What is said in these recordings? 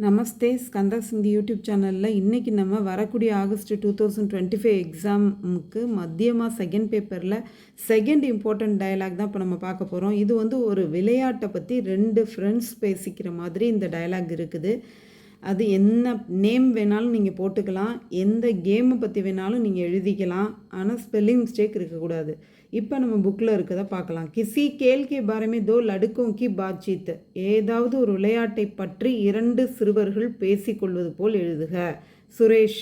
நமஸ்தே ஸ்கந்தா சிந்தி யூடியூப் சேனலில் இன்றைக்கி நம்ம வரக்கூடிய ஆகஸ்ட் 2025 எக்ஸாமுக்கு மத்தியமாக செகண்ட் பேப்பரில் செகண்ட் இம்பார்ட்டண்ட் டயலாக் தான் இப்போ நம்ம பார்க்க போகிறோம். இது வந்து ஒரு விளையாட்டை பற்றி ரெண்டு ஃப்ரெண்ட்ஸ் பேசிக்கிற மாதிரி இந்த டயலாக் இருக்குது. அது என்ன நேம் வேணாலும் நீங்கள் போட்டுக்கலாம், எந்த கேமை பற்றி வேணாலும் நீங்கள் எழுதிக்கலாம், ஆனால் ஸ்பெல்லிங் மிஸ்டேக் இருக்கக்கூடாது. இப்போ நம்ம புக்கில் இருக்கதை பார்க்கலாம். கிசி கேல் கே பாரமே தோ லடுக்கோं की बातचीत. ஏதாவது ஒரு விளையாட்டை பற்றி இரண்டு சிறுவர்கள் பேசிக்கொள்வது போல் எழுதுக. சுரேஷ்,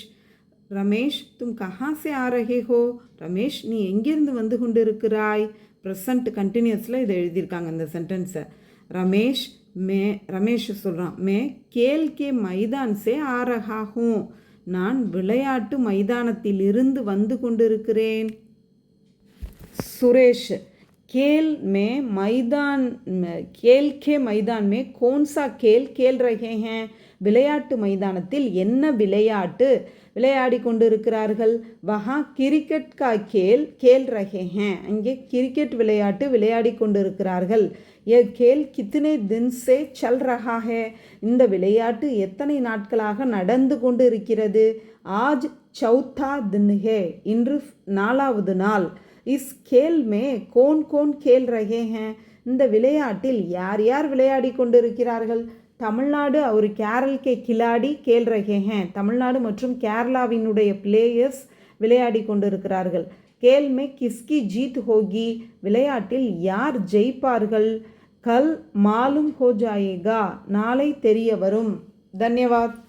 ரமேஷ் தும் கஹா சே ஆ ரஹே ஹோ. ரமேஷ், நீ எங்கிருந்து வந்து கொண்டு இருக்கிறாய்? ப்ரெசன்ட் கண்டினியூஸில் இதை எழுதியிருக்காங்க இந்த சென்டென்ஸை. ரமேஷ் சொல்கிறான், மே கேல் கே மைதான் சே ஆ ரஹா ஹூ. நான் விளையாட்டு மைதானத்திலிருந்து வந்து கொண்டிருக்கிறேன். सुरेश, खेल के मैदान में कौन सा खेल खेल रहे हैं? விளையாட்டு மைதானத்தில் என்ன விளையாட்டு விளையாடி கொண்டிருக்கிறார்கள்? வஹா கிரிக்கெட் கா கேல் ரஹே ஹேன். அங்கே கிரிக்கெட் விளையாட்டு விளையாடி கொண்டிருக்கிறார்கள். ये खेल कितने दिन से चल रहा है. இந்த விளையாட்டு எத்தனை நாட்களாக நடந்து கொண்டு இருக்கிறது? ஆஜ் சௌத்தா தின் ஹே. இன்று 4வது நாள். இஸ் கேல் மே கோன் கோன் கேல் ரஹே ஹேன். இந்த விளையாட்டில் யார் யார் விளையாடி கொண்டிருக்கிறார்கள்? தமிழ்நாடு ஒரு கேரள் கே கிலாடி கேல் ரஹே ஹேன். தமிழ்நாடு மற்றும் கேரளாவினுடைய பிளேயர்ஸ் விளையாடி கொண்டிருக்கிறார்கள். கேல் மே கிஸ்கி ஜீத் ஹோகி. விளையாட்டில் யார் ஜெயிப்பார்கள்? கல் மாலும் ஹோ ஜாயேகா. நாளை தெரிய வரும். தன்யவாத்.